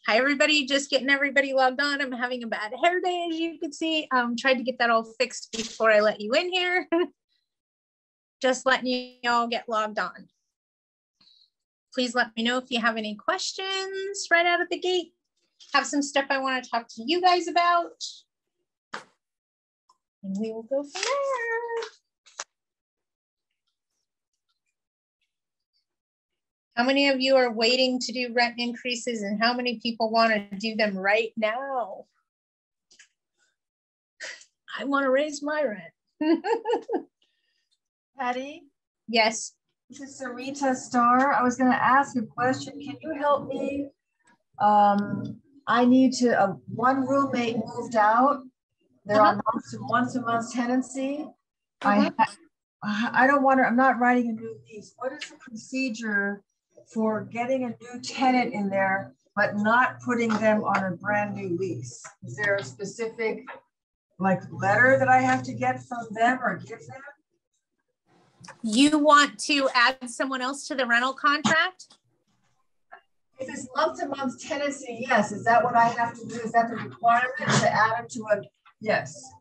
Hi, everybody. Just getting everybody logged on. I'm having a bad hair day, as you can see. Tried to get that all fixed before I let you in here. Just letting you all get logged on. Please let me know if you have any questions right out of the gate. Have some stuff I want to talk to you guys about. And we will go from there. How many of you are waiting to do rent increases and how many people want to do them right now? I want to raise my rent. Patti? Yes. This is Sarita Starr. I was going to ask a question. Can you help me? I need to, one roommate moved out. They're on once a month tenancy. I don't want to, I'm not writing a new lease. What is the procedure for getting a new tenant in there, but not putting them on a brand new lease? Is there a specific letter that I have to get from them or give them? You want to add someone else to the rental contract? If it's month-to-month tenancy, yes. Is that what I have to do? Is that the requirement to add them to a, yes.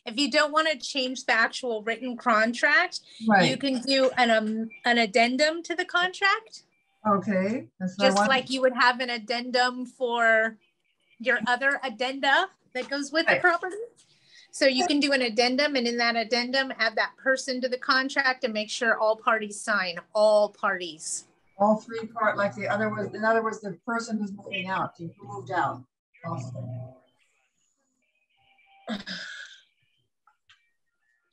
If you don't want to change the actual written contract, right, you can do an addendum to the contract. Okay. That's just like you would have an addendum for your other addenda that goes with the property. So you can do an addendum, and in that addendum, add that person to the contract and make sure all parties sign, all parties. All three part, like the other was, in other words, the person who's moving out, who moved out. Also.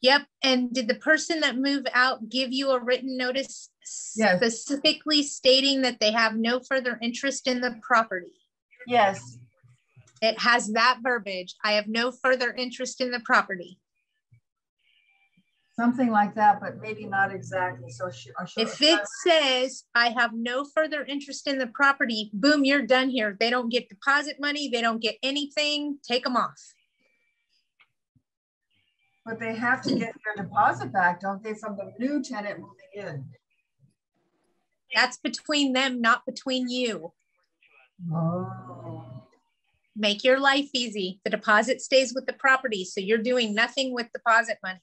Yep. And did the person that moved out give you a written notice specifically stating that they have no further interest in the property? Yes. It has that verbiage. I have no further interest in the property. Something like that, but maybe not exactly. So if it says, I have no further interest in the property, boom, you're done here. They don't get deposit money. They don't get anything. Take them off. But they have to get their deposit back, don't they, from the new tenant moving in? That's between them, not between you. Oh. Make your life easy. The deposit stays with the property, so you're doing nothing with deposit money.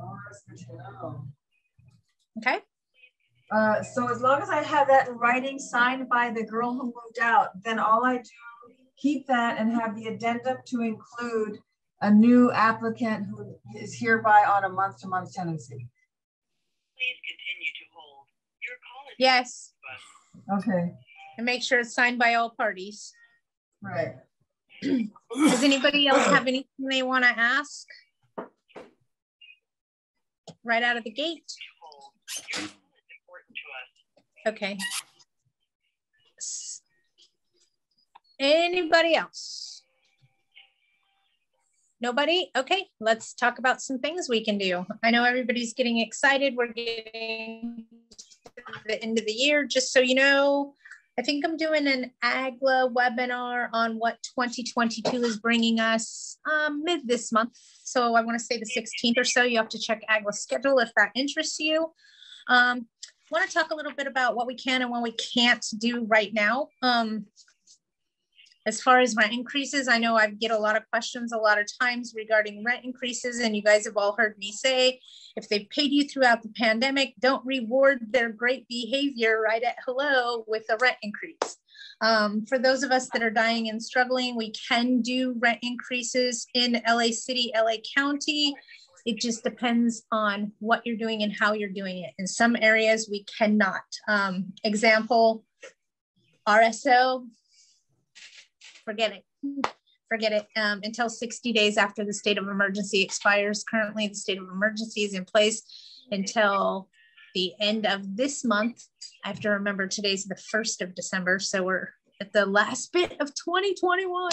Oh, that's good to know. Okay. So as long as I have that in writing signed by the girl who moved out, then all I do, keep that and have the addendum to include a new applicant who is hereby on a month-to-month tenancy. Please continue to hold. Your call is yes. Okay. And make sure it's signed by all parties. Right. Does anybody else have anything they want to ask? Right out of the gate. Okay. Anybody else? Nobody? Okay, let's talk about some things we can do. I know everybody's getting excited. We're getting to the end of the year. Just so you know, I think I'm doing an AGLA webinar on what 2022 is bringing us mid this month. So I want to say the 16th or so. You have to check AGLA's schedule if that interests you. I want to talk a little bit about what we can and what we can't do right now. As far as rent increases, I know I get a lot of questions a lot of times regarding rent increases, and you guys have all heard me say, if they've paid you throughout the pandemic, don't reward their great behavior right at hello with a rent increase. For those of us that are dying and struggling, we can do rent increases in LA City, LA County. It just depends on what you're doing and how you're doing it. In some areas, we cannot. Example, RSO, forget it until 60 days after the state of emergency expires. Currently, the state of emergency is in place until the end of this month. I have to remember today's the 1st of December, so we're at the last bit of 2021.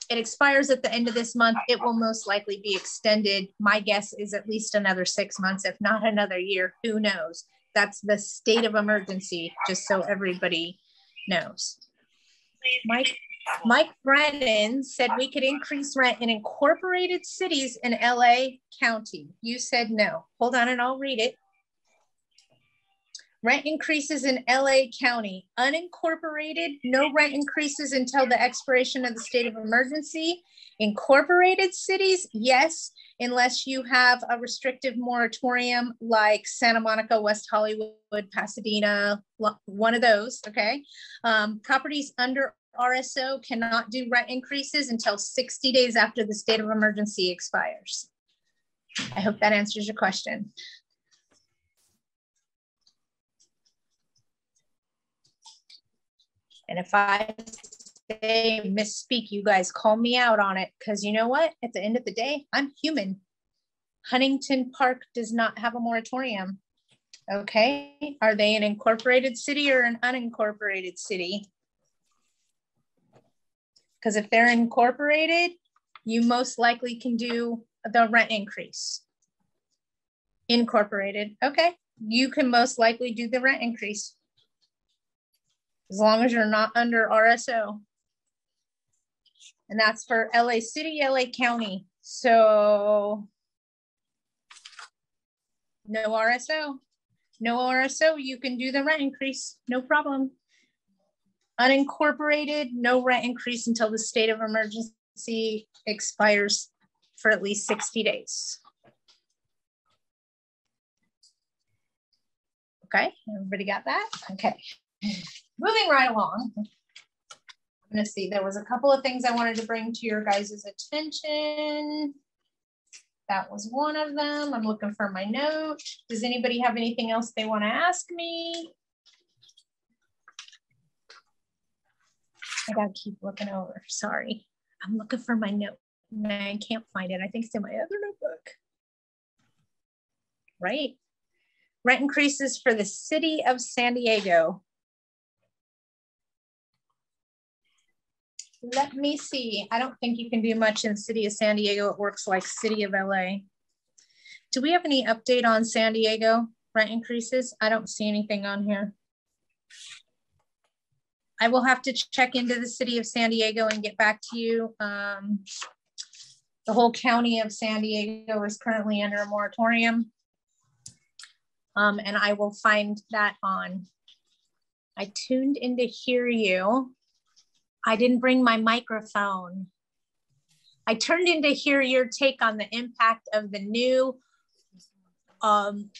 It expires at the end of this month. It will most likely be extended. My guess is at least another 6 months, if not another year. Who knows? That's the state of emergency, just so everybody knows. Mike Brennan said we could increase rent in incorporated cities in LA County. You said no. Hold on and I'll read it. Rent increases in LA County. Unincorporated, no rent increases until the expiration of the state of emergency. Incorporated cities, yes, unless you have a restrictive moratorium like Santa Monica, West Hollywood, Pasadena, one of those, okay? Properties under RSO cannot do rent increases until 60 days after the state of emergency expires. I hope that answers your question. And if I say misspeak, you guys call me out on it, because you know what? At the end of the day, I'm human. Huntington Park does not have a moratorium. Okay, are they an incorporated city or an unincorporated city? Because if they're incorporated, you most likely can do the rent increase. Incorporated, okay, you can most likely do the rent increase, as long as you're not under RSO. And that's for LA City, LA County. So no RSO. No RSO, you can do the rent increase, no problem. Unincorporated, no rent increase until the state of emergency expires for at least 60 days. Okay, everybody got that? Okay. Moving right along, I'm gonna see, there was a couple of things I wanted to bring to your guys' attention. That was one of them. I'm looking for my note. Does anybody have anything else they wanna ask me? I gotta keep looking over, sorry. I'm looking for my note and I can't find it. I think it's in my other notebook. Right? Rent increases for the city of San Diego. Let me see. I don't think you can do much in city of San Diego. It works like city of LA. Do we have any update on San Diego rent increases? I don't see anything on here. I will have to check into the city of San Diego and get back to you. The whole county of San Diego is currently under a moratorium. And I will find that on. I tuned in to hear you. I didn't bring my microphone. I turned in to hear your take on the impact of the new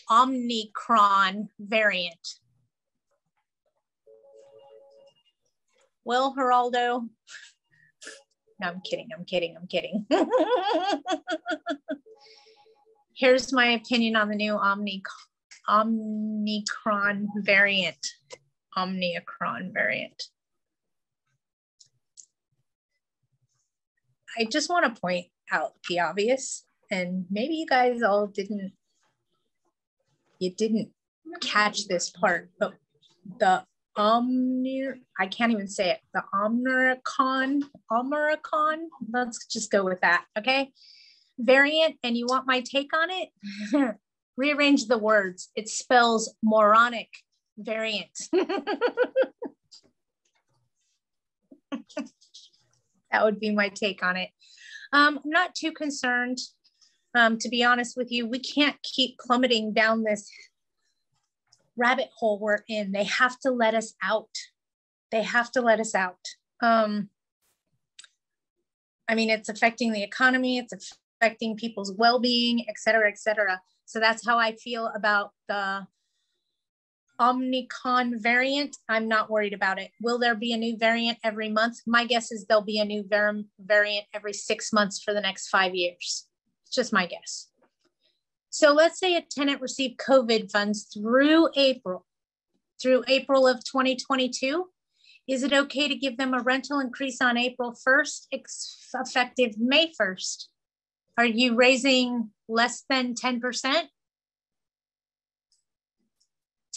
Omicron variant. Well, Geraldo, no, I'm kidding. Here's my opinion on the new Omicron variant. I just want to point out the obvious, and maybe you guys all didn't catch this part, but the I can't even say it, the Omicron, let's just go with that, okay? Variant, and you want my take on it? Rearrange the words. It spells moronic variant. That would be my take on it. I'm not too concerned, to be honest with you. We can't keep plummeting down this rabbit hole we're in. They have to let us out. I mean, it's affecting the economy, it's affecting people's well-being, et cetera, et cetera. So that's how I feel about the Omicron variant. I'm not worried about it. Will there be a new variant every month? My guess is there'll be a new variant every 6 months for the next 5 years. It's just my guess. So let's say a tenant received COVID funds through April of 2022. Is it okay to give them a rental increase on April 1st, effective May 1st? Are you raising less than 10%?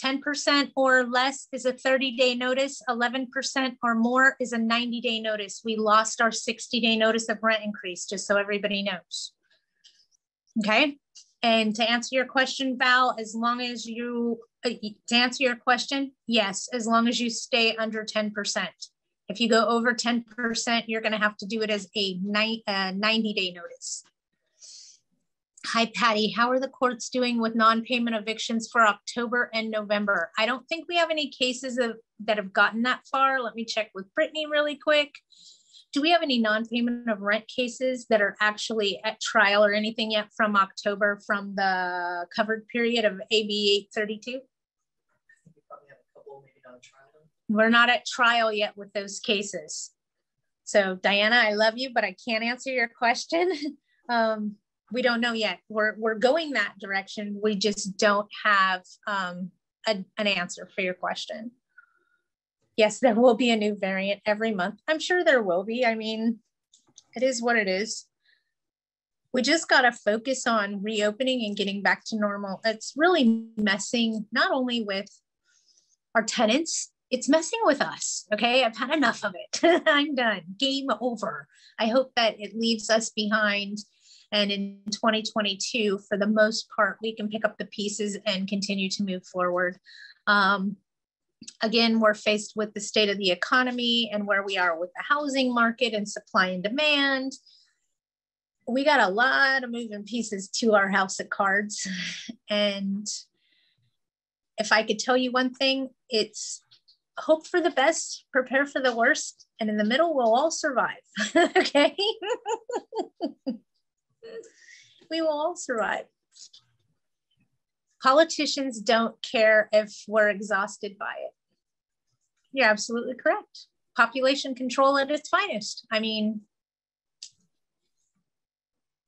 10% or less is a 30-day notice. 11% or more is a 90-day notice. We lost our 60-day notice of rent increase, just so everybody knows. Okay. And to answer your question, Val, as long as you, to answer your question, yes, as long as you stay under 10%. If you go over 10%, you're going to have to do it as a 90-day notice. Hi, Patty. How are the courts doing with non-payment evictions for October and November? I don't think we have any cases that have gotten that far. Let me check with Brittany really quick. Do we have any non-payment of rent cases that are actually at trial or anything yet from October from the covered period of AB 832? I think we probably have a couple, maybe not a trial. We're not at trial yet with those cases. So Diana, I love you, but I can't answer your question. We don't know yet. We're going that direction. We just don't have an answer for your question. Yes, there will be a new variant every month. I'm sure there will be. I mean, it is what it is. We just got to focus on reopening and getting back to normal. It's really messing not only with our tenants, it's messing with us. Okay, I've had enough of it. I'm done. Game over. I hope that it leaves us behind. And in 2022, for the most part, we can pick up the pieces and continue to move forward. Again, we're faced with the state of the economy and where we are with the housing market and supply and demand. We got a lot of moving pieces to our house of cards. And if I could tell you one thing, it's hope for the best, prepare for the worst, and in the middle, we'll all survive. Okay? We will all survive. Politicians don't care if we're exhausted by it. You're absolutely correct. Population control at its finest. I mean,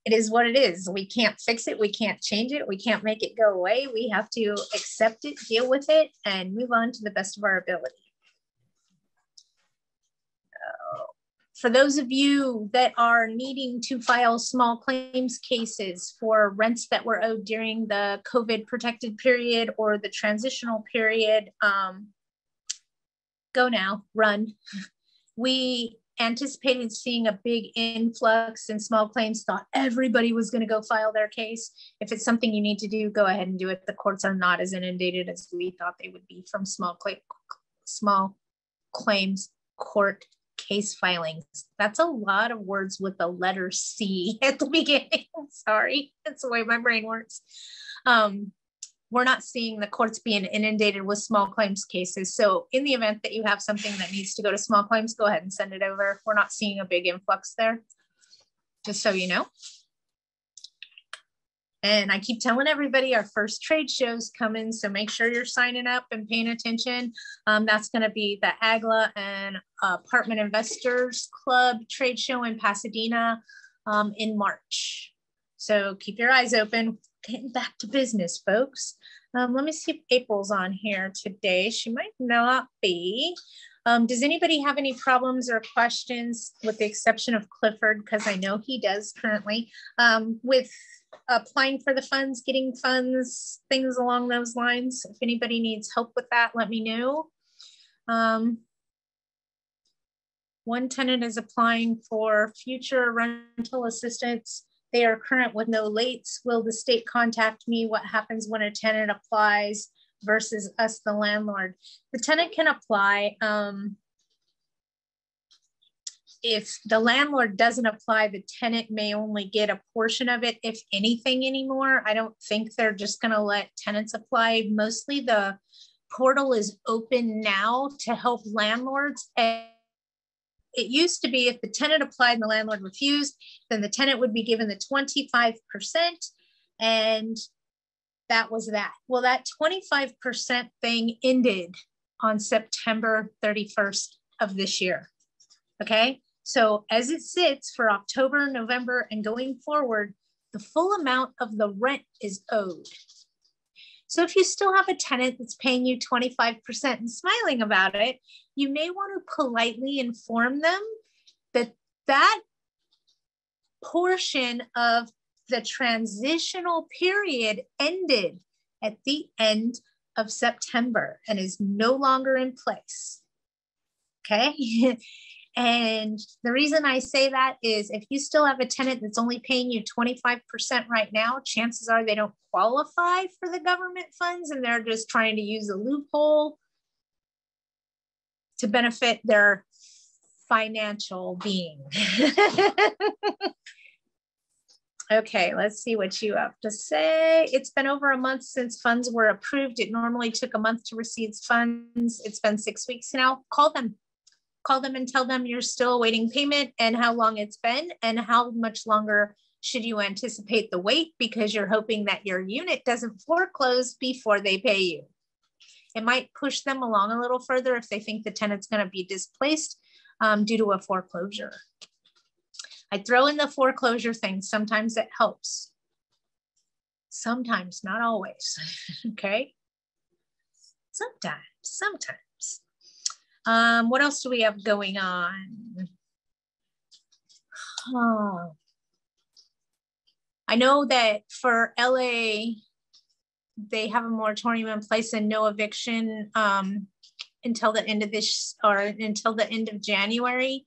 it is what it is. We can't fix it. We can't change it. We can't make it go away. We have to accept it, deal with it, and move on to the best of our ability. For those of you that are needing to file small claims cases for rents that were owed during the COVID protected period or the transitional period, go now, run. We anticipated seeing a big influx in small claims, thought everybody was going to go file their case. If it's something you need to do, go ahead and do it. The courts are not as inundated as we thought they would be from small claims court case filings. That's a lot of words with the letter C at the beginning. Sorry, that's the way my brain works. We're not seeing the courts being inundated with small claims cases. So in the event that you have something that needs to go to small claims, go ahead and send it over. We're not seeing a big influx there, just so you know. And I keep telling everybody our first trade show's coming, so make sure you're signing up and paying attention. That's going to be the AGLA and Apartment Investors Club trade show in Pasadena in March. So keep your eyes open. Getting back to business, folks. Let me see if April's on here today. She might not be. Does anybody have any problems or questions, with the exception of Clifford, because I know he does currently, with applying for the funds, getting funds, things along those lines? If anybody needs help with that, let me know. One tenant is applying for future rental assistance. They are current with no lates. Will the state contact me? What happens when a tenant applies versus us, the landlord? The tenant can apply. If the landlord doesn't apply, the tenant may only get a portion of it, if anything, anymore. I don't think they're just going to let tenants apply. Mostly the portal is open now to help landlords. And it used to be if the tenant applied and the landlord refused, then the tenant would be given the 25%, and that was that. Well, that 25% thing ended on September 31st of this year. Okay, so as it sits for October, November, and going forward, the full amount of the rent is owed. So if you still have a tenant that's paying you 25% and smiling about it, you may want to politely inform them that that portion of the transitional period ended at the end of September and is no longer in place. Okay. And the reason I say that is if you still have a tenant that's only paying you 25% right now, chances are they don't qualify for the government funds and they're just trying to use a loophole to benefit their financial being. Okay, let's see what you have to say. It's been over a month since funds were approved. It normally took a month to receive funds. It's been 6 weeks now. Call them and tell them you're still awaiting payment and how long it's been and how much longer should you anticipate the wait, because you're hoping that your unit doesn't foreclose before they pay you. It might push them along a little further if they think the tenant's going to be displaced due to a foreclosure. I throw in the foreclosure thing. Sometimes it helps. Sometimes, not always. Okay. Sometimes. What else do we have going on? Oh. I know that for LA, they have a moratorium in place and no eviction until the end of until the end of January.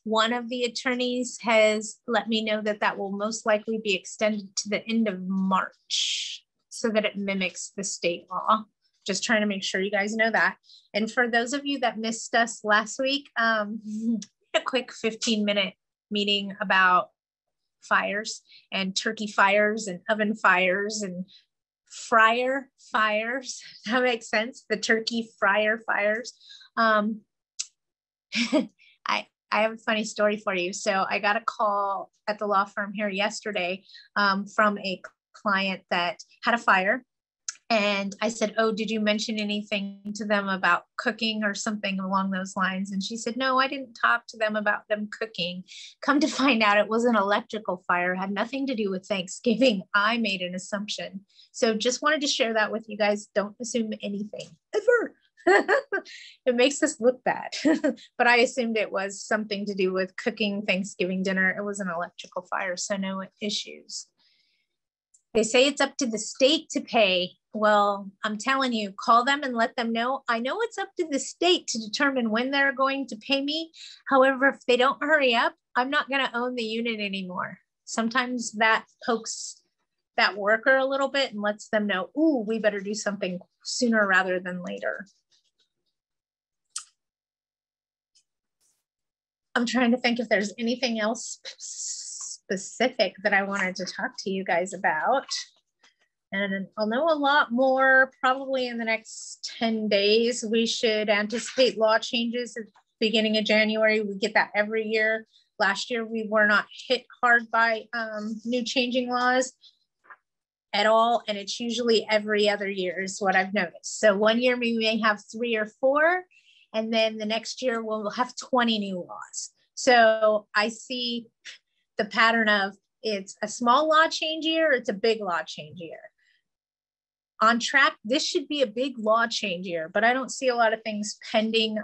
One of the attorneys has let me know that that will most likely be extended to the end of March so that it mimics the state law. Just trying to make sure you guys know that. And for those of you that missed us last week, a quick 15-minute meeting about fires and turkey fires and oven fires and fryer fires. That makes sense. The turkey fryer fires. I have a funny story for you. So I got a call at the law firm here yesterday from a client that had a fire. And I said, oh, did you mention anything to them about cooking or something along those lines? And she said, no, I didn't talk to them about them cooking. Come to find out, it was an electrical fire, had nothing to do with Thanksgiving. I made an assumption. So just wanted to share that with you guys. Don't assume anything ever. It makes us look bad. But I assumed it was something to do with cooking Thanksgiving dinner. It was an electrical fire, so no issues. They say it's up to the state to pay. Well, I'm telling you, call them and let them know. I know it's up to the state to determine when they're going to pay me. However, if they don't hurry up, I'm not going to own the unit anymore. Sometimes that pokes that worker a little bit and lets them know, ooh, we better do something sooner rather than later. I'm trying to think if there's anything else specific that I wanted to talk to you guys about. And I'll know a lot more probably in the next 10 days. We should anticipate law changes at the beginning of January. We get that every year. Last year, we were not hit hard by new changing laws at all. And it's usually every other year is what I've noticed. So one year we may have 3 or 4, and then the next year we'll have 20 new laws. So I see the pattern of it's a small law change year, it's a big law change year. On track, this should be a big law change year, but I don't see a lot of things pending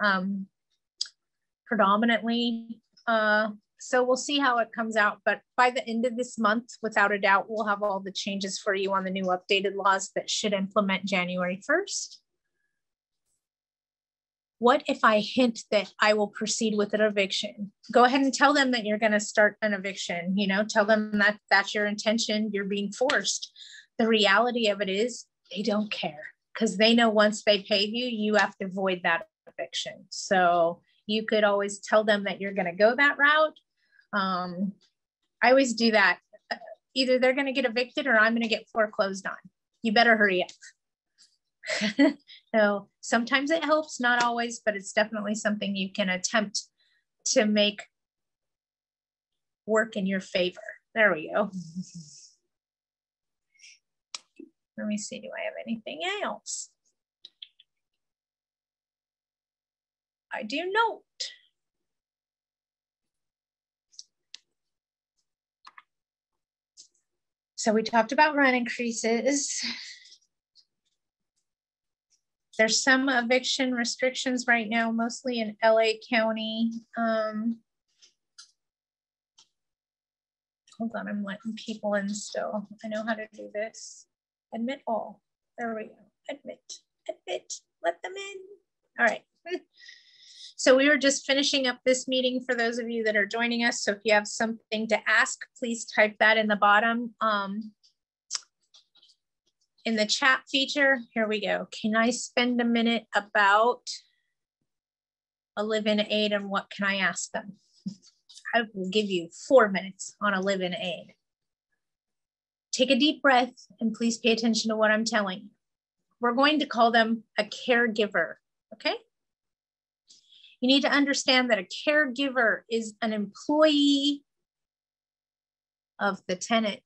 predominantly. So we'll see how it comes out. But by the end of this month, without a doubt, we'll have all the changes for you on the new updated laws that should implement January 1st. What if I hint that I will proceed with an eviction? Go ahead and tell them that you're going to start an eviction. You know, tell them that that's your intention. You're being forced. The reality of it is they don't care because they know once they pay you, you have to void that eviction. So you could always tell them that you're going to go that route. I always do that. Either they're going to get evicted or I'm going to get foreclosed on. You better hurry up. So sometimes it helps, not always, but it's definitely something you can attempt to make work in your favor. There we go. Let me see, do I have anything else? I do not. So we talked about rent increases. There's some eviction restrictions right now, mostly in LA County. Hold on, I'm letting people in still. I know how to do this. Admit all. There we go. Admit, let them in. All right. So we were just finishing up this meeting for those of you that are joining us. So if you have something to ask, please type that in the bottom. In the chat feature, here we go. Can I spend a minute about a live-in aid and what can I ask them? I will give you 4 minutes on a live-in aid. Take a deep breath and please pay attention to what I'm telling you. We're going to call them a caregiver, okay? You need to understand that a caregiver is an employee of the tenant.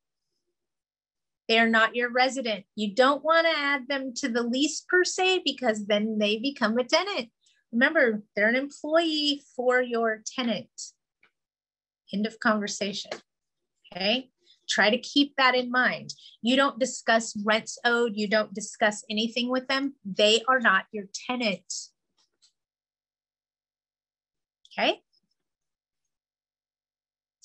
They are not your resident. You don't want to add them to the lease per se, because then they become a tenant. Remember, they're an employee for your tenant. End of conversation, okay? Try to keep that in mind. You don't discuss rents owed. You don't discuss anything with them. They are not your tenant, okay?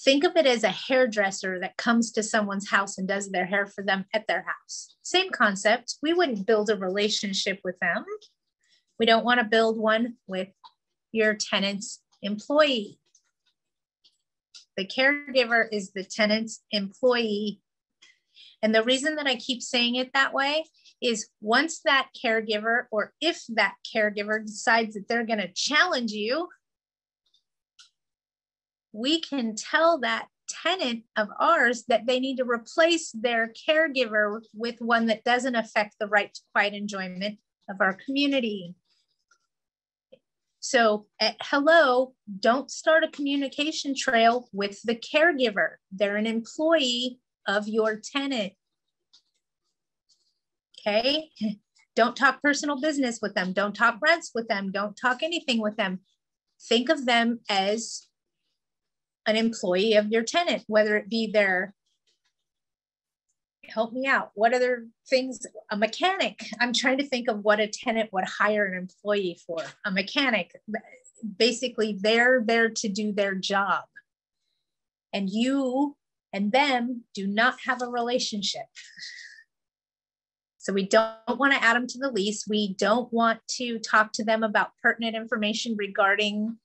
Think of it as a hairdresser that comes to someone's house and does their hair for them at their house. Same concept. We wouldn't build a relationship with them. We don't want to build one with your tenant's employee. The caregiver is the tenant's employee. And the reason that I keep saying it that way is once that caregiver, or if that caregiver decides that they're going to challenge you, we can tell that tenant of ours that they need to replace their caregiver with one that doesn't affect the right to quiet enjoyment of our community. So at hello, don't start a communication trail with the caregiver. They're an employee of your tenant. Okay? Don't talk personal business with them. Don't talk rents with them. Don't talk anything with them. Think of them as an employee of your tenant, whether it be their, help me out, what other things, a mechanic. I'm trying to think of what a tenant would hire an employee for. A mechanic, basically they're there to do their job. And you and them do not have a relationship. So we don't want to add them to the lease. We don't want to talk to them about pertinent information regarding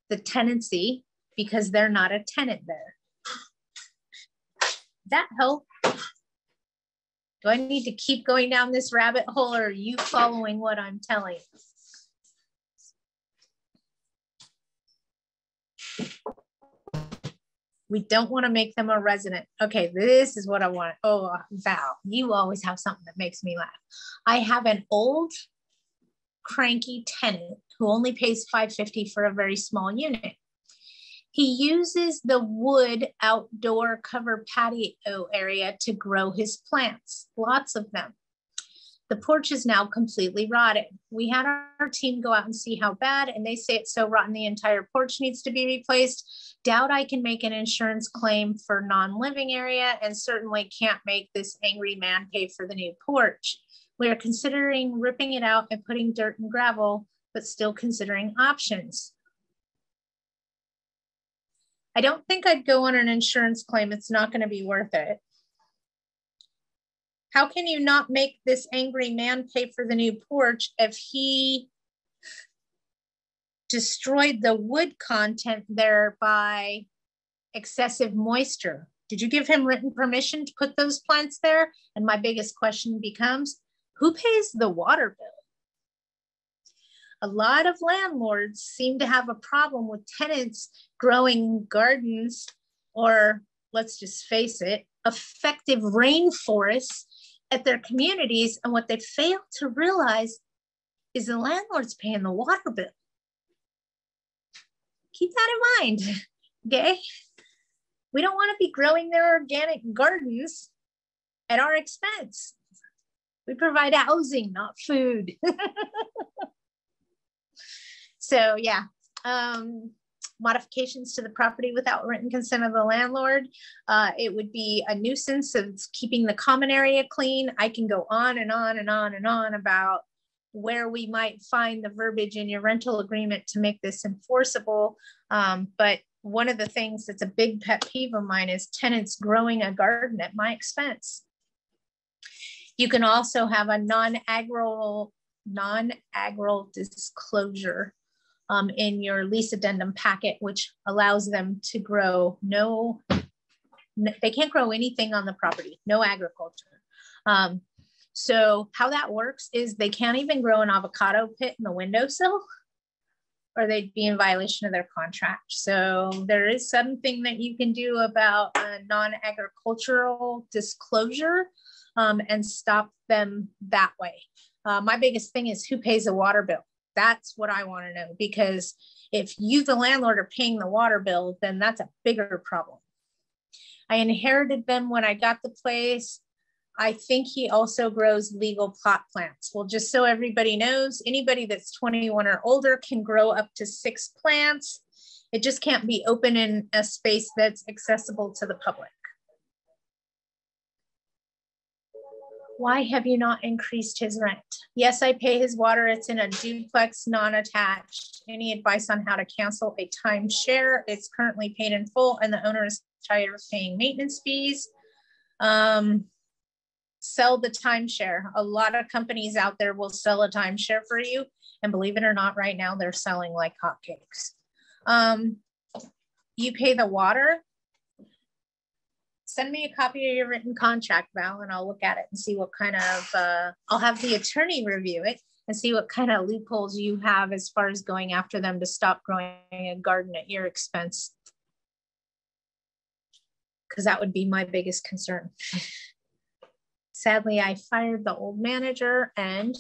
the tenancy, because they're not a tenant there. That help? Do I need to keep going down this rabbit hole, or are you following what I'm telling you? We don't want to make them a resident. Okay, this is what I want. Oh, Val, you always have something that makes me laugh. I have an old cranky tenant who only pays $550 for a very small unit. He uses the wood outdoor covered patio area to grow his plants, lots of them. The porch is now completely rotted. We had our team go out and see how bad, and they say it's so rotten the entire porch needs to be replaced. Doubt I can make an insurance claim for non-living area, and certainly can't make this angry man pay for the new porch. We are considering ripping it out and putting dirt and gravel, but still considering options. I don't think I'd go on an insurance claim. It's not going to be worth it. How can you not make this angry man pay for the new porch if he destroyed the wood content there by excessive moisture? Did you give him written permission to put those plants there? And my biggest question becomes, who pays the water bill? A lot of landlords seem to have a problem with tenants growing gardens, or let's just face it, effective rainforests at their communities. And what they fail to realize is the landlord's paying the water bill. Keep that in mind, okay? We don't want to be growing their organic gardens at our expense. We provide housing, not food. So yeah, modifications to the property without written consent of the landlord. It would be a nuisance of keeping the common area clean. I can go on and on and on and on about where we might find the verbiage in your rental agreement to make this enforceable. But one of the things that's a big pet peeve of mine is tenants growing a garden at my expense. You can also have a non-agro disclosure in your lease addendum packet, which allows them to grow they can't grow anything on the property, no agriculture. So how that works is they can't even grow an avocado pit in the windowsill, or they'd be in violation of their contract. So there is something that you can do about a non-agricultural disclosure and stop them that way. My biggest thing is who pays the water bill. That's what I want to know, because if you, the landlord, are paying the water bill, then that's a bigger problem. I inherited them when I got the place. I think he also grows legal pot plants. Well, just so everybody knows, anybody that's 21 or older can grow up to 6 plants. It just can't be open in a space that's accessible to the public. Why have you not increased his rent? Yes, I pay his water. It's in a duplex, non-attached. Any advice on how to cancel a timeshare? It's currently paid in full and the owner is tired of paying maintenance fees. Sell the timeshare. A lot of companies out there will sell a timeshare for you. And believe it or not, right now they're selling like hotcakes. You pay the water. Send me a copy of your written contract, Val, and I'll look at it and see what kind of, I'll have the attorney review it and see what kind of loopholes you have as far as going after them to stop growing a garden at your expense. Because that would be my biggest concern. Sadly, I fired the old manager and,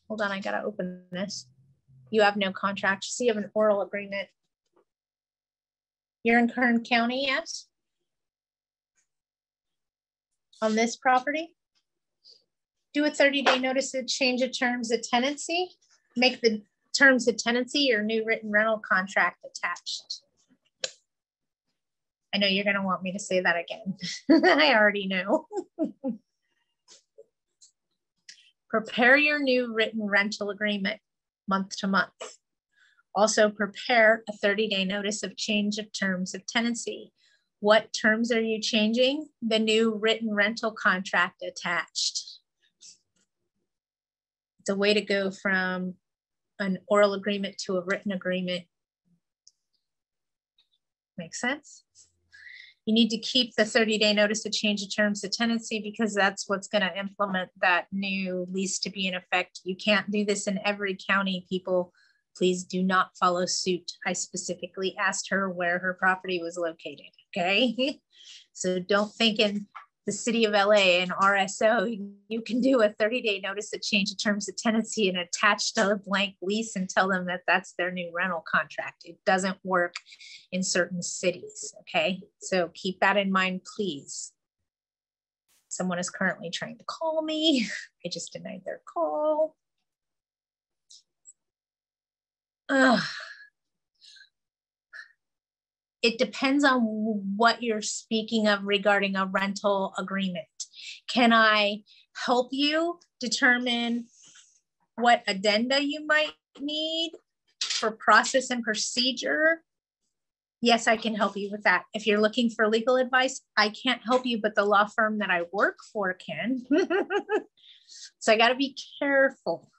hold on, I gotta open this. You have no contract, so you have an oral agreement. You're in Kern County, yes? On this property? Do a 30-day notice of change of terms of tenancy. Make the terms of tenancy your new written rental contract attached. I know you're gonna want me to say that again. I already know. Prepare your new written rental agreement month to month. Also prepare a 30-day notice of change of terms of tenancy. What terms are you changing? The new written rental contract attached. It's a way to go from an oral agreement to a written agreement. Make sense? You need to keep the 30-day notice of change of terms of tenancy because that's what's going to implement that new lease to be in effect. You can't do this in every county, people. Please do not follow suit. I specifically asked her where her property was located, okay? So don't think in the city of LA and RSO, you can do a 30-day notice of change of terms of tenancy and attach to a blank lease and tell them that that's their new rental contract. It doesn't work in certain cities, okay? So keep that in mind, please. Someone is currently trying to call me. I just denied their call. It depends on what you're speaking of regarding a rental agreement. Can I help you determine what addenda you might need for process and procedure? Yes, I can help you with that. If you're looking for legal advice, I can't help you, but the law firm that I work for can. So I got to be careful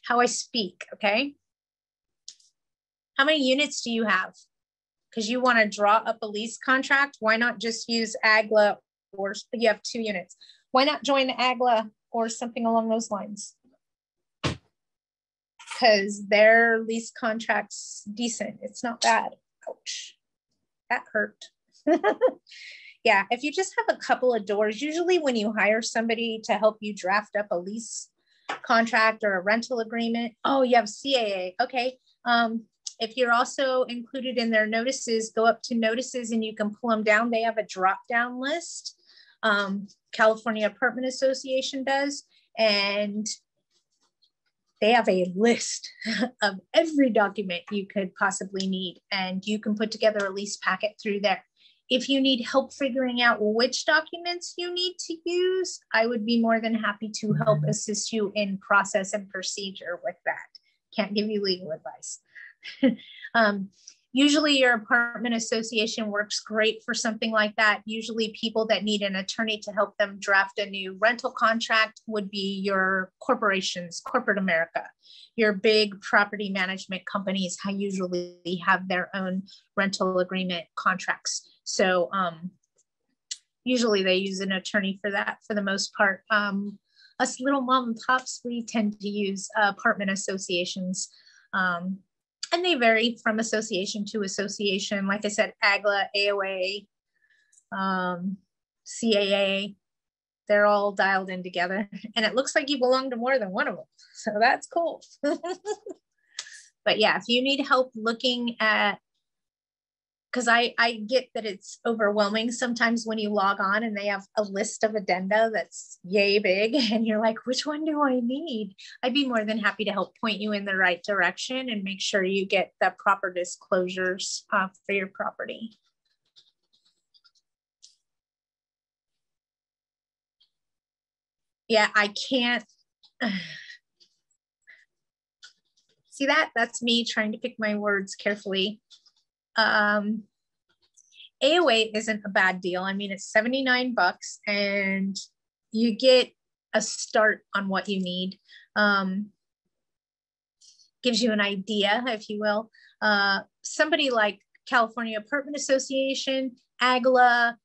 how I speak, okay? How many units do you have? Because you want to draw up a lease contract. Why not just use AGLA, or you have 2 units? Why not join AGLA or something along those lines? Because their lease contract's decent. It's not bad. Ouch, that hurt. Yeah, if you just have a couple of doors, usually when you hire somebody to help you draft up a lease contract or a rental agreement, oh, you have CAA, okay. If you're also included in their notices, go up to notices and you can pull them down. They have a drop-down list. California Apartment Association does, and they have a list of every document you could possibly need, and you can put together a lease packet through there. If you need help figuring out which documents you need to use, I would be more than happy to help assist you in process and procedure with that. Can't give you legal advice. Usually your apartment association works great for something like that. Usually people that need an attorney to help them draft a new rental contract would be your corporations, corporate America. Your big property management companies usually have their own rental agreement contracts. So usually they use an attorney for that for the most part. Us little mom and pops, we tend to use apartment associations. And they vary from association to association. Like I said, AGLA, AOA, CAA, they're all dialed in together. And it looks like you belong to more than one of them. So that's cool. But yeah, if you need help looking at, because I get that it's overwhelming sometimes when you log on and they have a list of addenda that's yay big and you're like, which one do I need? I'd be more than happy to help point you in the right direction and make sure you get the proper disclosures for your property. Yeah, I can't. See that? That's me trying to pick my words carefully. AOA isn't a bad deal. I mean, it's $79 and you get a start on what you need. Gives you an idea, if you will. Somebody like California Apartment Association, AGLA,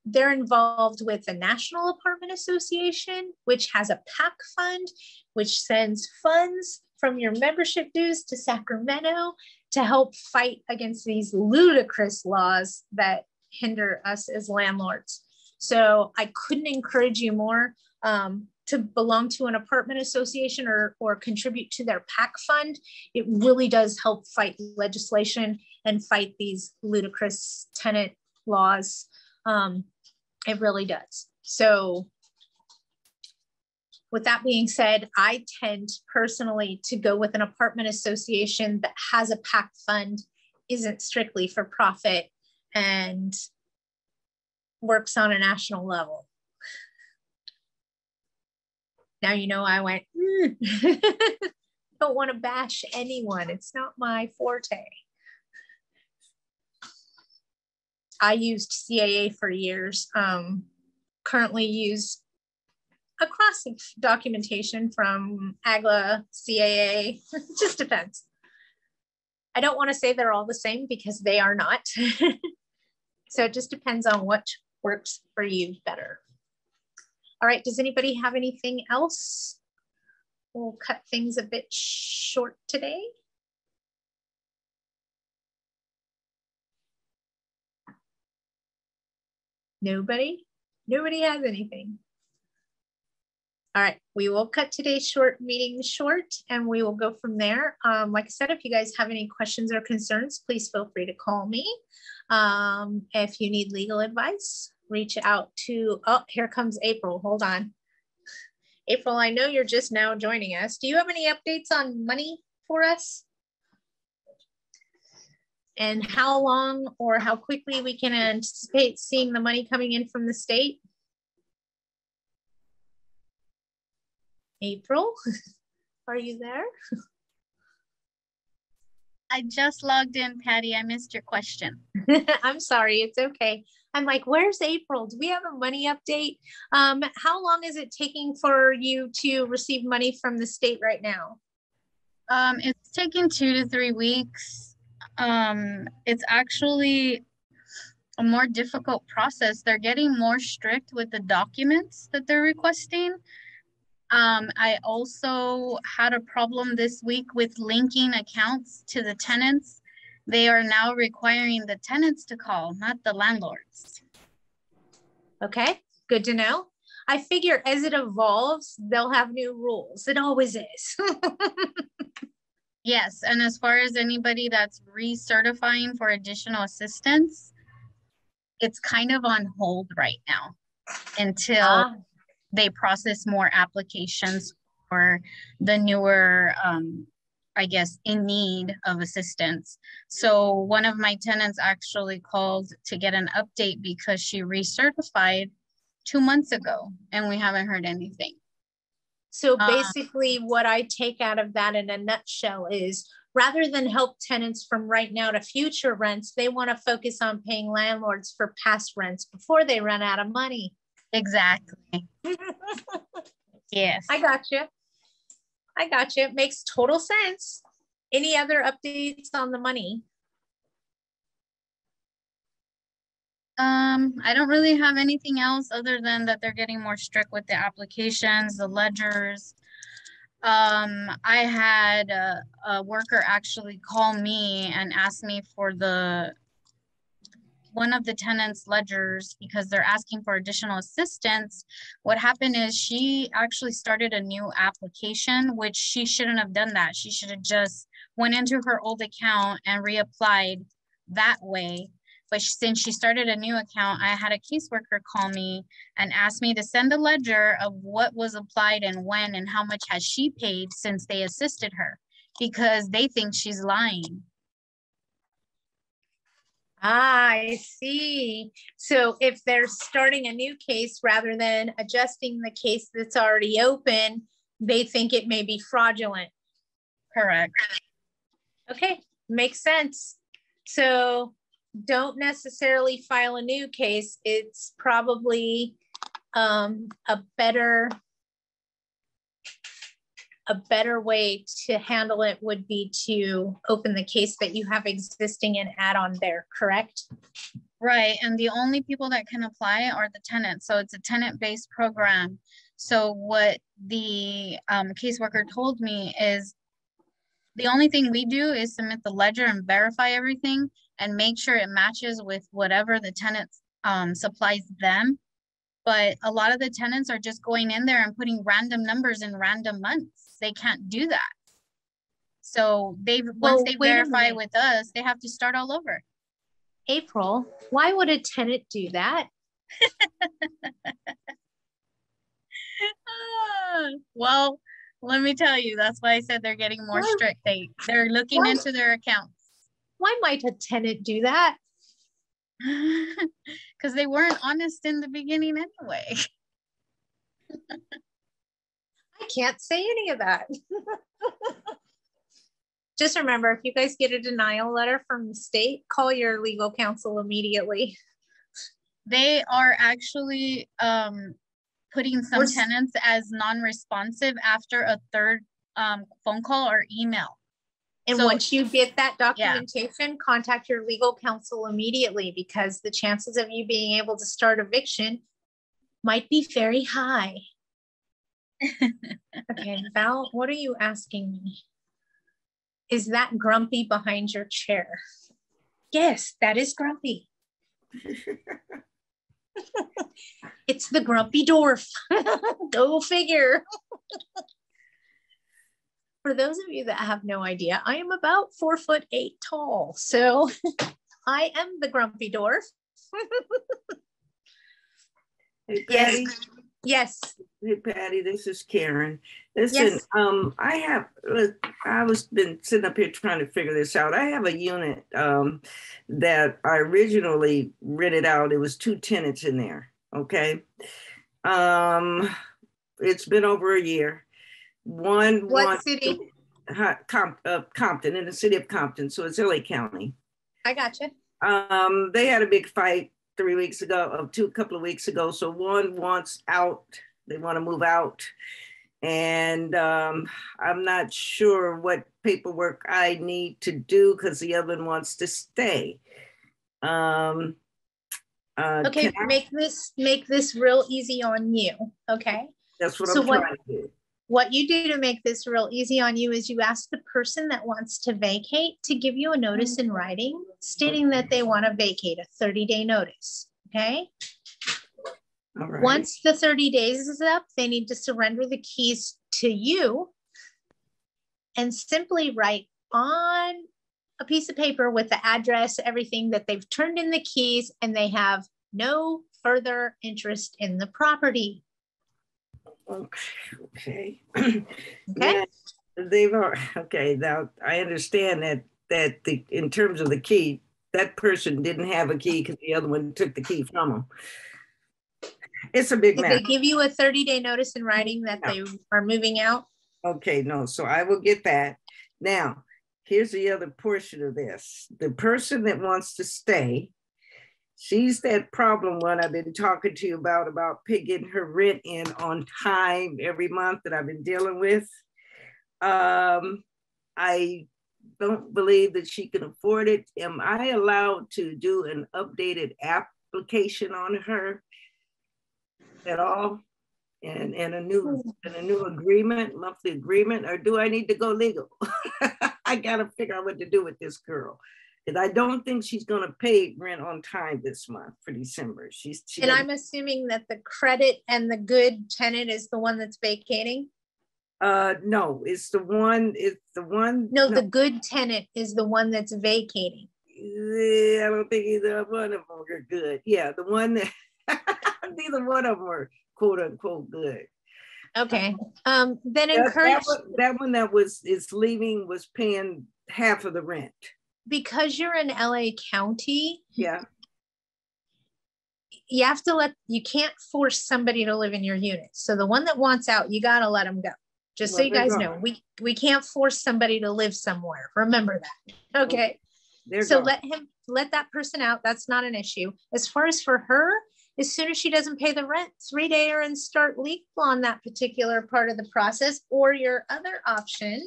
they're involved with the National Apartment Association, which has a PAC fund, which sends funds from your membership dues to Sacramento to help fight against these ludicrous laws that hinder us as landlords. So I couldn't encourage you more to belong to an apartment association or contribute to their PAC fund. It really does help fight legislation and fight these ludicrous tenant laws. It really does. So with that being said, I tend personally to go with an apartment association that has a PAC fund, isn't strictly for profit, and works on a national level. Now, you know, I went, don't want to bash anyone. It's not my forte. I used CAA for years, currently use a cross of documentation from AGLA, CAA, it just depends. I don't want to say they're all the same because they are not. So it just depends on what works for you better. All right, does anybody have anything else? We'll cut things a bit short today. Nobody? Nobody has anything. All right, we will cut today's short meeting short and we will go from there. Like I said, if you guys have any questions or concerns, please feel free to call me. If you need legal advice, reach out to, oh, here comes April, hold on. April, I know you're just now joining us. Do you have any updates on money for us? And how long or how quickly we can anticipate seeing the money coming in from the state? April, are you there? I just logged in, Patty. I missed your question. I'm sorry, it's okay. I'm like, where's April? Do we have a money update? How long is it taking for you to receive money from the state right now? It's taking 2 to 3 weeks. It's actually a more difficult process. They're getting more strict with the documents that they're requesting. I also had a problem this week with linking accounts to the tenants. They are now requiring the tenants to call, not the landlords. Okay, good to know. I figure as it evolves, they'll have new rules. It always is. Yes, and as far as anybody that's recertifying for additional assistance, it's kind of on hold right now until they process more applications for the newer, I guess, in need of assistance. So one of my tenants actually called to get an update because she recertified 2 months ago and we haven't heard anything. So basically what I take out of that in a nutshell is rather than help tenants from right now to future rents, they want to focus on paying landlords for past rents before they run out of money. Exactly. Yes. I got you. I got you. It makes total sense. Any other updates on the money? I don't really have anything else other than that they're getting more strict with the applications, the ledgers. I had a worker actually call me and ask me for one of the tenants' ledgers because they're asking for additional assistance. What happened is she actually started a new application, which she shouldn't have done that. She should have just went into her old account and reapplied that way. But since she started a new account, I had a caseworker call me and ask me to send a ledger of what was applied and when and how much has she paid since they assisted her, because they think she's lying. I see. So if they're starting a new case rather than adjusting the case that's already open, they think it may be fraudulent. Correct. Okay, makes sense. So don't necessarily file a new case. It's probably a better way to handle it would be to open the case that you have existing and add on there, correct? Right, and the only people that can apply are the tenants. So it's a tenant-based program. So what the caseworker told me is the only thing we do is submit the ledger and verify everything and make sure it matches with whatever the tenant supplies them. But a lot of the tenants are just going in there and putting random numbers in random months. They can't do that. So once they verify with us, they have to start all over. April, why would a tenant do that? Well, let me tell you, that's why I said they're getting more strict. They're looking into their accounts. Why might a tenant do that? Because they weren't honest in the beginning anyway. I can't say any of that. Just remember, if you guys get a denial letter from the state, call your legal counsel immediately. They are actually putting some tenants as non-responsive after a third phone call or email. And so, once you get that documentation, contact your legal counsel immediately, because the chances of you being able to start eviction might be very high. Okay, Val, what are you asking me? Is that Grumpy behind your chair? Yes, that is Grumpy. It's the Grumpy Dwarf. Go figure. For those of you that have no idea, I am about 4'8" tall. So I am the Grumpy Dwarf. Hey, Patti. Yes. Hey, Patti, this is Karen. Listen, yes. I was been sitting up here trying to figure this out. I have a unit that I originally rented out. It was 2 tenants in there. Okay. It's been over a year. What city? Compton, in the city of Compton. So it's LA County. I gotcha. They had a big fight a couple of weeks ago. So one wants out. They want to move out. And I'm not sure what paperwork I need to do because the other one wants to stay. Okay, make this real easy on you. Okay. That's what I'm trying to do. What you do to make this real easy on you is you ask the person that wants to vacate to give you a notice in writing stating that they want to vacate, a 30-day notice. Okay. All right. Once the 30 days is up, they need to surrender the keys to you and simply write on a piece of paper with the address, everything, that they've turned in the keys and they have no further interest in the property. Okay. Okay. Yeah, okay. Now I understand that in terms of the key, that person didn't have a key because the other one took the key from them. It's a big mess. Did they give you a 30-day notice in writing that they are moving out? Okay, no. So I will get that. Now, here's the other portion of this. The person that wants to stay, she's that problem one I've been talking to you about getting her rent in on time every month that I've been dealing with. I don't believe that she can afford it. Am I allowed to do an updated application on her at all? and a new agreement, monthly agreement, or do I need to go legal? I gotta figure out what to do with this girl. Because I don't think she's going to pay rent on time this month for December. And I'm assuming that the credit and the good tenant is the one that's vacating. No, it's the one. No, the good tenant is the one that's vacating. I don't think either one of them are good. Yeah, the one that neither one of them are quote unquote good. Okay. Then encourage that one that is leaving was paying half of the rent. Because you're in LA County. Yeah. You can't force somebody to live in your unit. So the one that wants out, you got to let them go. Just so you guys know, we can't force somebody to live somewhere. Remember that. Okay. So let that person out. That's not an issue. As far as for her, as soon as she doesn't pay the rent, 3-day her and start legal on that particular part of the process. Or your other option,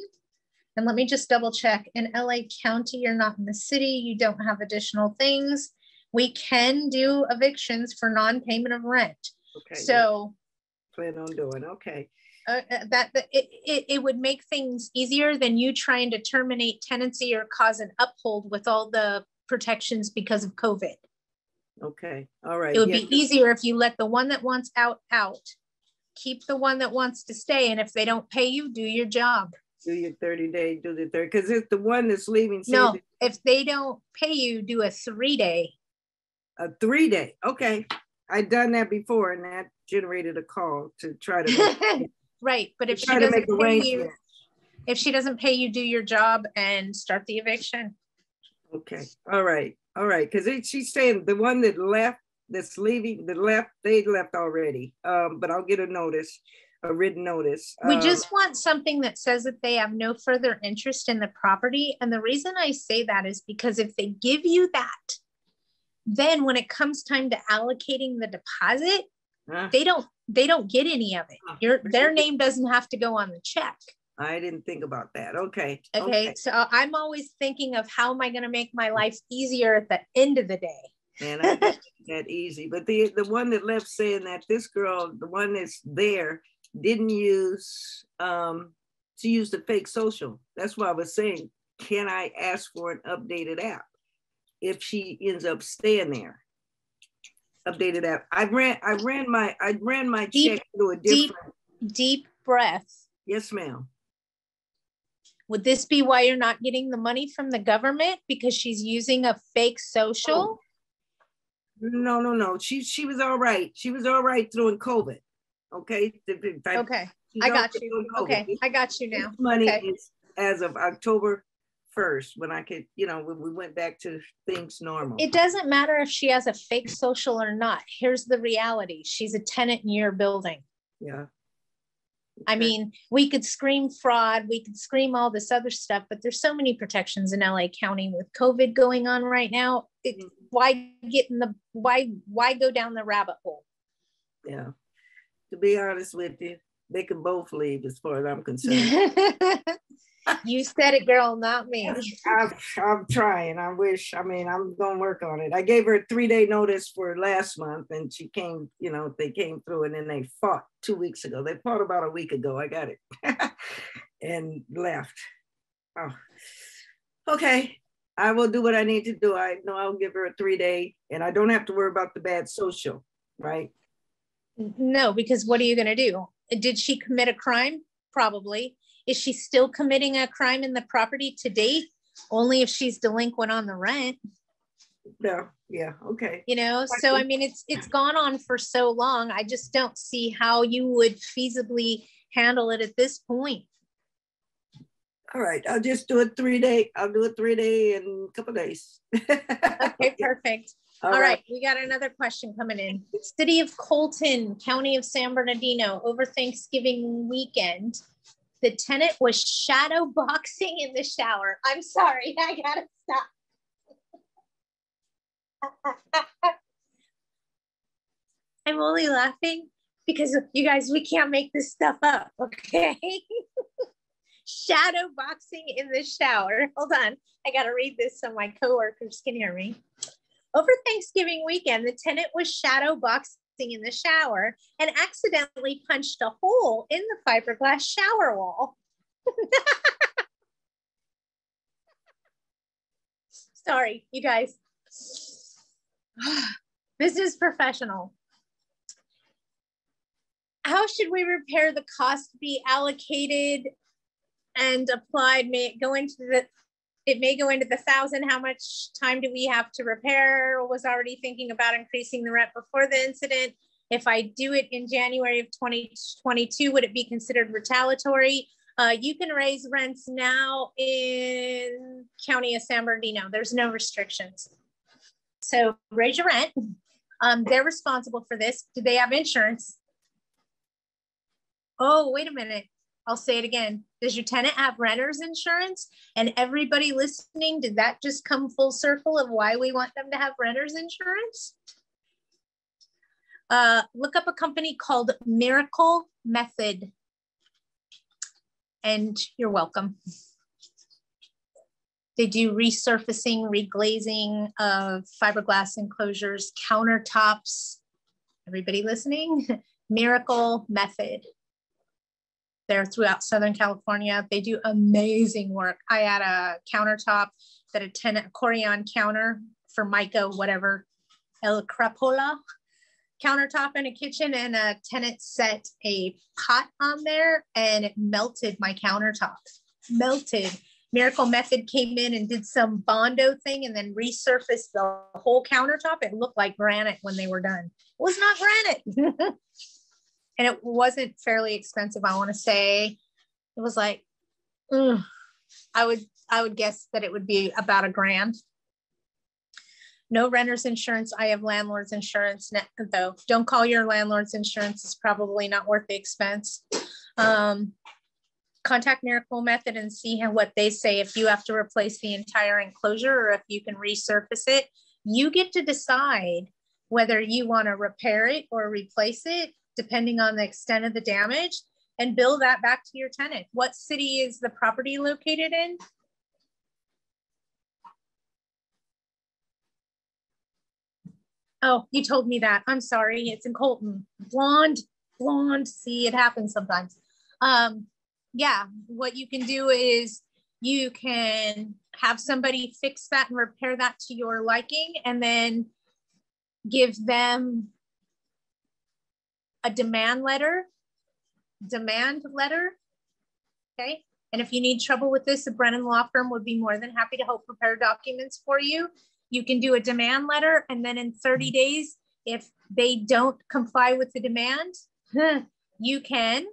and let me just double check, in LA County, you're not in the city, you don't have additional things. We can do evictions for non-payment of rent. Okay. So plan on doing, okay. It would make things easier than you trying to terminate tenancy or cause an uphold with all the protections because of COVID. Okay, all right. It would be easier if you let the one that wants out, keep the one that wants to stay. And if they don't pay you, do your job. Do your 30-day, do the 30, because it's the one that's leaving. No, if they don't pay you, do a 3-day. A 3-day, okay. I've done that before, and that generated a call to try to right. But if she doesn't pay you, do your job and start the eviction. Okay, all right, because she's saying the one that left, that's leaving, they left already. But I'll get a written notice. We just want something that says that they have no further interest in the property. And the reason I say that is because if they give you that, then when it comes time to allocating the deposit, they don't get any of it. Their name doesn't have to go on the check. I didn't think about that. Okay. So I'm always thinking of how am I going to make my life easier at the end of the day. And I think that easy. But the one that left saying that this girl, the one that's there, didn't use she used the fake social. That's why I was saying, can I ask for an updated app if she ends up staying there? Updated app. I ran my check through a different deep breath. Yes, ma'am. Would this be why you're not getting the money from the government? Because she's using a fake social? No. She was all right. She was all right through COVID. Okay. Okay. I got you. Okay. I got you now. This money is as of October 1st, when I could, when we went back to things normal. It doesn't matter if she has a fake social or not. Here's the reality. She's a tenant in your building. Yeah. I mean, we could scream fraud, we could scream all this other stuff, but there's so many protections in LA County with COVID going on right now. Why go down the rabbit hole? Yeah. To be honest with you, they can both leave as far as I'm concerned. You said it, girl, not me. I'm trying. I'm going to work on it. I gave her a 3-day notice for last month, and she came, they came through, and then they fought 2 weeks ago. They fought about a week ago. I got it and left. Oh, okay. I will do what I need to do. I know I'll give her a 3-day, and I don't have to worry about the bad social, right? No, because what are you going to do? Did she commit a crime? Probably. Is she still committing a crime in the property to date? Only if she's delinquent on the rent. No, yeah, okay. So I mean, it's gone on for so long. I just don't see how you would feasibly handle it at this point. All right, I'll just do a 3-day. I'll do a 3-day in a couple of days. Okay, perfect. All right, we got another question coming in. City of Colton, County of San Bernardino, over Thanksgiving weekend, the tenant was shadow boxing in the shower. I'm sorry, I gotta stop. I'm only laughing because you guys, we can't make this stuff up, okay? Shadow boxing in the shower. Hold on, I gotta read this so my coworkers can hear me. Over Thanksgiving weekend, the tenant was shadow boxing relaxing in the shower and accidentally punched a hole in the fiberglass shower wall. Sorry, you guys. Business professional. How should we repair? The cost to be allocated and applied? May it go into the, it may go into the 1,000. How much time do we have to repair? Was already thinking about increasing the rent before the incident. If I do it in January of 2022, would it be considered retaliatory? You can raise rents now in County of San Bernardino. There's no restrictions. So raise your rent. They're responsible for this. Do they have insurance? Oh, wait a minute. I'll say it again. Does your tenant have renter's insurance? And everybody listening, did that just come full circle of why we want them to have renter's insurance? Look up a company called Miracle Method. And you're welcome. They do resurfacing, reglazing of fiberglass enclosures, countertops. Everybody listening? Miracle Method. They're throughout Southern California. They do amazing work. I had a countertop that a tenant, Corian counter for mica, whatever, El Crapola countertop in a kitchen, and a tenant set a pot on there and it melted my countertop. Melted. Miracle Method came in and did some Bondo thing and then resurfaced the whole countertop. It looked like granite when they were done. It was not granite. And it wasn't fairly expensive. I want to say it was like, I would guess that it would be about $1,000. No renter's insurance. I have landlord's insurance though. Don't call your landlord's insurance. It's probably not worth the expense. Contact Miracle Method and see what they say. If you have to replace the entire enclosure or if you can resurface it, you get to decide whether you want to repair it or replace it, depending on the extent of the damage, and bill that back to your tenant. What city is the property located in? Oh, you told me that. I'm sorry. It's in Colton. Blonde. See, it happens sometimes. Yeah, what you can do is you can have somebody fix that and repair that to your liking, and then give them a demand letter, okay? And if you need trouble with this, the Brennan Law Firm would be more than happy to help prepare documents for you. You can do a demand letter, and then in 30 days, if they don't comply with the demand, you can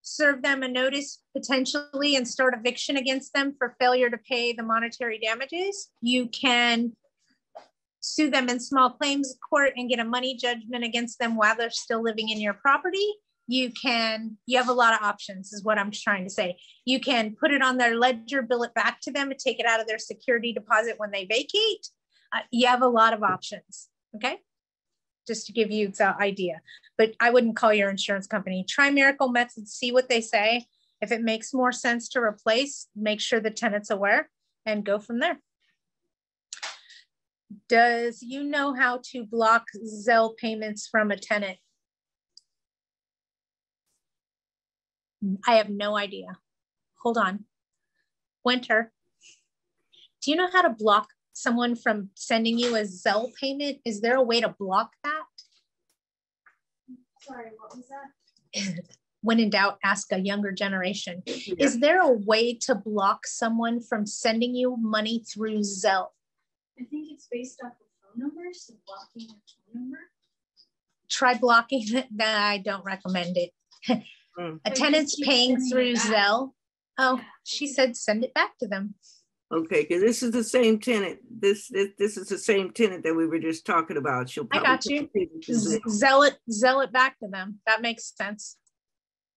serve them a notice potentially and start eviction against them for failure to pay the monetary damages. You can sue them in small claims court and get a money judgment against them while they're still living in your property. You have a lot of options is what I'm trying to say. You can put it on their ledger, bill it back to them and take it out of their security deposit when they vacate. You have a lot of options, okay? Just to give you the idea, but I wouldn't call your insurance company. Try Miracle Method, see what they say. If it makes more sense to replace, make sure the tenant's aware and go from there. Does you know how to block Zelle payments from a tenant? I have no idea. Hold on. Winter, do you know how to block someone from sending you a Zelle payment? Is there a way to block that? Sorry, what was that? When in doubt, ask a younger generation. Yeah. Is there a way to block someone from sending you money through Zelle? I think it's based off of phone numbers, so blocking your phone number. Try blocking it. No, I don't recommend it. A tenant's paying through Zelle. Oh, yeah. She said send it back to them. Okay, because this is the same tenant. This is the same tenant that we were just talking about. She'll I got you. Zelle it back to them. That makes sense.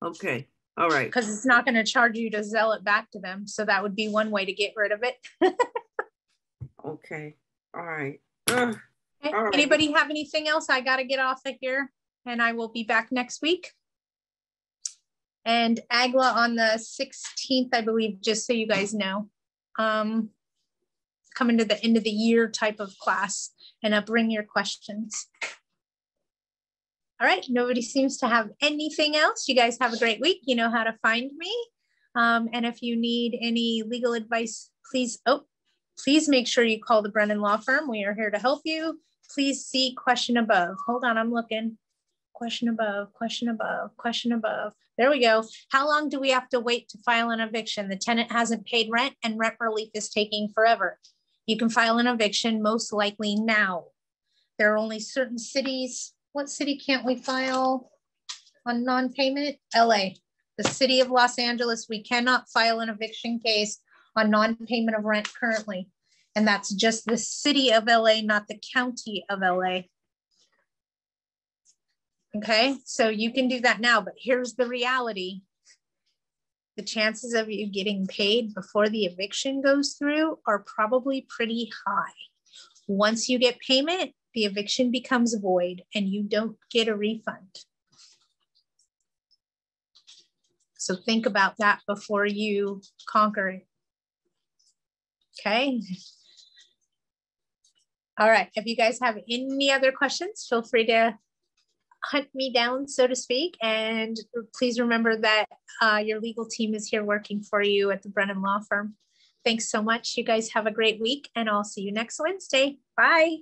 Okay, all right. Because it's not going to charge you to Zelle it back to them. So that would be one way to get rid of it. Okay, all right. Okay. All right. Anybody have anything else? I got to get off of here and I will be back next week. And AGLA on the 16th, I believe, just so you guys know. coming to the end of the year type of class, and bring your questions. All right, nobody seems to have anything else. You guys have a great week. You know how to find me. And if you need any legal advice, please make sure you call the Brennan Law Firm. We are here to help you. Please see question above. Hold on, I'm looking. Question above, question above, question above. There we go. How long do we have to wait to file an eviction? The tenant hasn't paid rent and rent relief is taking forever. You can file an eviction most likely now. There are only certain cities. What city can't we file on non-payment? LA. The city of Los Angeles, we cannot file an eviction case on non-payment of rent currently. And that's just the city of LA, not the county of LA. Okay, so you can do that now, but here's the reality. The chances of you getting paid before the eviction goes through are probably pretty high. Once you get payment, the eviction becomes void and you don't get a refund. So think about that before you conquer it. Okay. All right, if you guys have any other questions, feel free to hunt me down, so to speak. And please remember that your legal team is here working for you at the Brennan Law Firm. Thanks so much. You guys have a great week and I'll see you next Wednesday. Bye.